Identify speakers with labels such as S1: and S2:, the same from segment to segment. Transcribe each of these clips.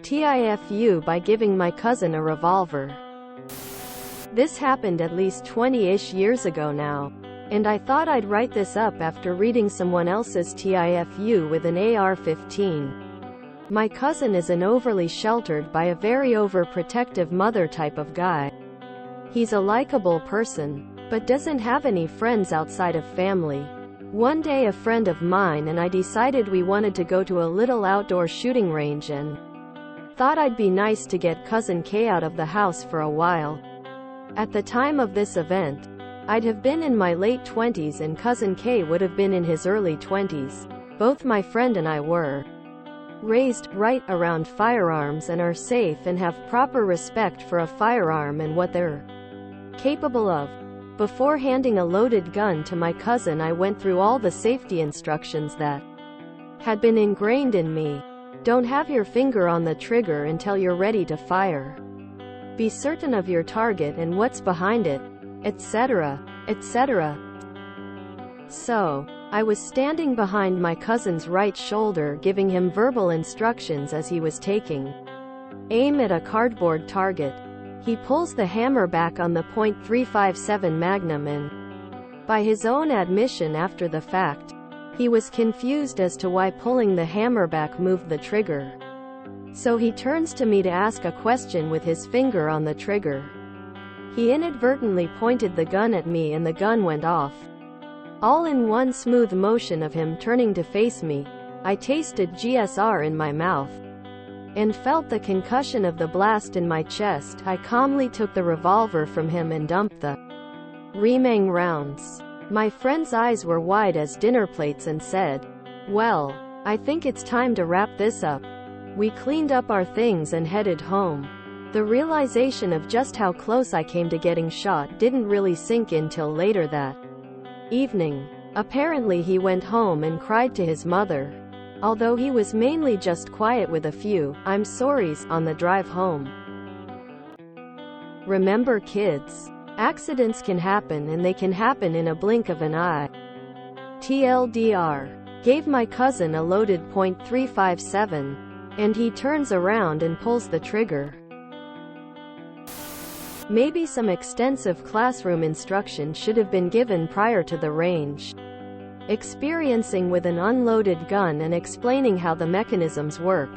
S1: TIFU by giving my cousin a revolver. This happened at least 20-ish years ago now, and I thought I'd write this up after reading someone else's TIFU with an AR-15. My cousin is an overly sheltered by a very overprotective mother type of guy. He's a likable person, but doesn't have any friends outside of family. One day a friend of mine and I decided we wanted to go to a little outdoor shooting range and thought I'd be nice to get Cousin K out of the house for a while. At the time of this event, I'd have been in my late 20s and Cousin K would have been in his early 20s. Both my friend and I were raised right around firearms and are safe and have proper respect for a firearm and what they're capable of. Before handing a loaded gun to my cousin, I went through all the safety instructions that had been ingrained in me. Don't have your finger on the trigger until you're ready to fire. Be certain of your target and what's behind it, etc., etc. So, I was standing behind my cousin's right shoulder giving him verbal instructions as he was taking aim at a cardboard target. He pulls the hammer back on the .357 Magnum and, by his own admission after the fact, he was confused as to why pulling the hammer back moved the trigger. So he turns to me to ask a question with his finger on the trigger. He inadvertently pointed the gun at me and the gun went off. All in one smooth motion of him turning to face me, I tasted GSR in my mouth and felt the concussion of the blast in my chest. I calmly took the revolver from him and dumped the remaining rounds. My friend's eyes were wide as dinner plates and said, "Well, I think it's time to wrap this up." We cleaned up our things and headed home. The realization of just how close I came to getting shot didn't really sink in till later that evening. Apparently he went home and cried to his mother, although he was mainly just quiet with a few "I'm sorries" on the drive home. Remember, kids, accidents can happen and they can happen in a blink of an eye. TLDR. Gave my cousin a loaded .357, and he turns around and pulls the trigger. Maybe some extensive classroom instruction should have been given prior to the range. Experiencing with an unloaded gun and explaining how the mechanisms work.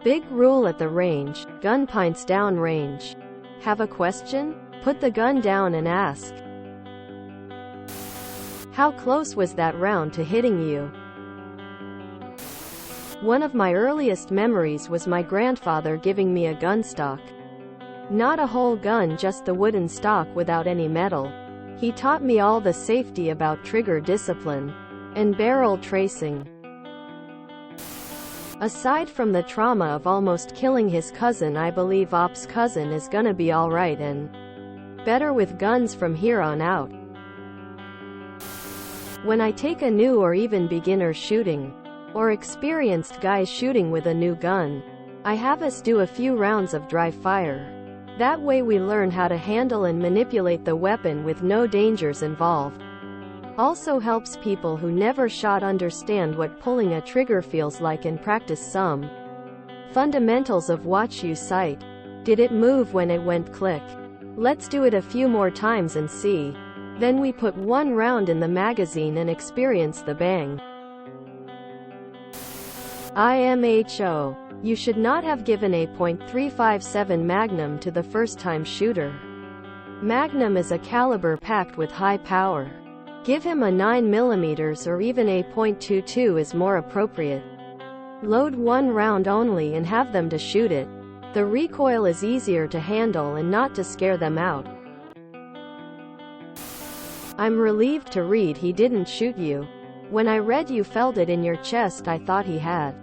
S1: Big rule at the range: gun points down range. Have a question? Put the gun down and ask, "How close was that round to hitting you?" One of my earliest memories was my grandfather giving me a gun stock. Not a whole gun, just the wooden stock without any metal. He taught me all the safety about trigger discipline and barrel tracing. Aside from the trauma of almost killing his cousin, I believe Op's cousin is gonna be alright and better with guns from here on out. When I take a new or even beginner shooting, or experienced guys shooting with a new gun, I have us do a few rounds of dry fire. That way we learn how to handle and manipulate the weapon with no dangers involved. Also helps people who never shot understand what pulling a trigger feels like and practice some fundamentals of watch you sight. Did it move when it went click? Let's do it a few more times and see. Then we put one round in the magazine and experience the bang. IMHO. You should not have given a .357 Magnum to the first-time shooter. Magnum is a caliber packed with high power. Give him a 9mm or even a .22 is more appropriate. Load one round only and have them to shoot it. The recoil is easier to handle and not to scare them out. I'm relieved to read he didn't shoot you. When I read you felt it in your chest, I thought he had.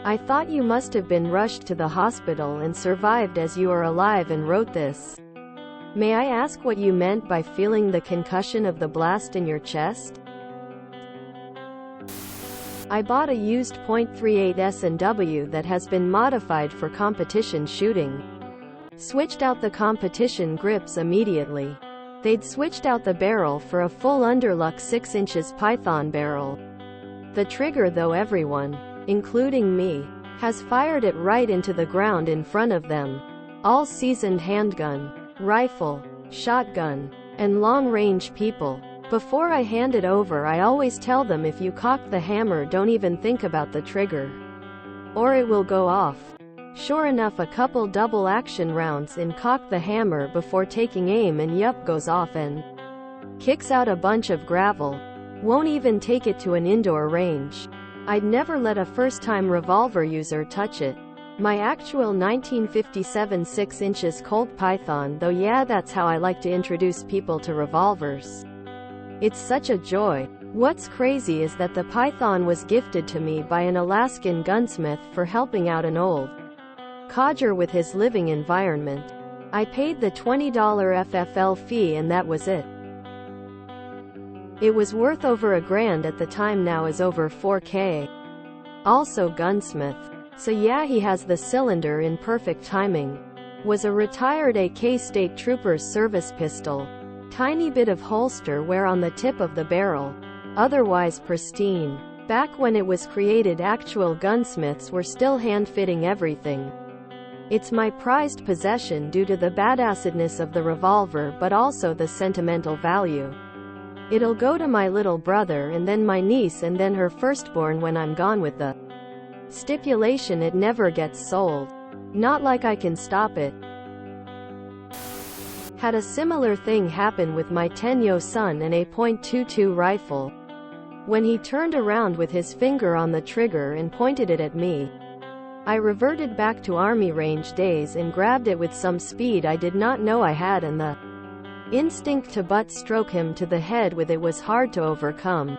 S1: I thought you must have been rushed to the hospital and survived as you are alive and wrote this. May I ask what you meant by feeling the concussion of the blast in your chest? I bought a used .38 S&W that has been modified for competition shooting. Switched out the competition grips immediately. They'd switched out the barrel for a full underluck 6 inches Python barrel. The trigger, though, everyone, including me, has fired it right into the ground in front of them. All seasoned handgun, rifle, shotgun, and long-range people. Before I hand it over, I always tell them, if you cock the hammer, don't even think about the trigger, or it will go off. Sure enough, a couple double action rounds in cock the hammer before taking aim, and yup, goes off and kicks out a bunch of gravel. Won't even take it to an indoor range. I'd never let a first-time revolver user touch it. My actual 1957 6 inches Colt Python though, yeah, that's how I like to introduce people to revolvers. It's such a joy. What's crazy is that the Python was gifted to me by an Alaskan gunsmith for helping out an old codger with his living environment. I paid the $20 FFL fee and that was it. It was worth over $1,000 at the time, now is over $4K. Also gunsmith. So yeah, he has the cylinder in perfect timing. Was a retired AK State Troopers service pistol. Tiny bit of holster wear on the tip of the barrel. Otherwise pristine. Back when it was created, actual gunsmiths were still hand-fitting everything. It's my prized possession due to the badassedness of the revolver, but also the sentimental value. It'll go to my little brother, and then my niece, and then her firstborn when I'm gone, with the stipulation it never gets sold. Not like I can stop it. Had a similar thing happen with my 10-year-old son and a .22 rifle. When he turned around with his finger on the trigger and pointed it at me, I reverted back to Army range days and grabbed it with some speed I did not know I had, and the instinct to butt stroke him to the head with it was hard to overcome.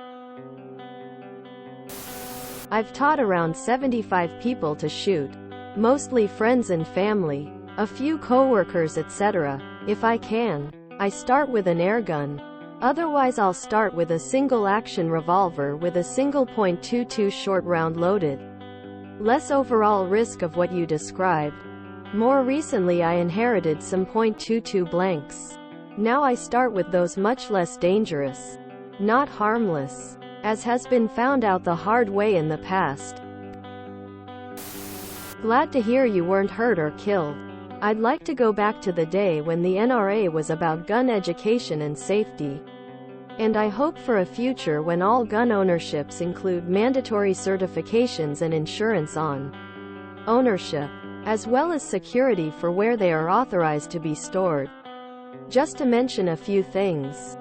S1: I've taught around 75 people to shoot. Mostly friends and family. A few coworkers, etc. If I can, I start with an airgun. Otherwise I'll start with a single-action revolver with a single .22 short round loaded. Less overall risk of what you described. More recently I inherited some .22 blanks. Now I start with those, much less dangerous. Not harmless. As has been found out the hard way in the past. Glad to hear you weren't hurt or killed. I'd like to go back to the day when the NRA was about gun education and safety. And I hope for a future when all gun ownerships include mandatory certifications and insurance on ownership, as well as security for where they are authorized to be stored. Just to mention a few things.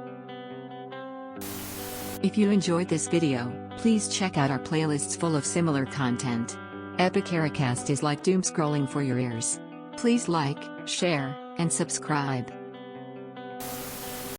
S2: If you enjoyed this video, please check out our playlists full of similar content. Epic Ericast is like doom scrolling for your ears. Please like, share, and subscribe.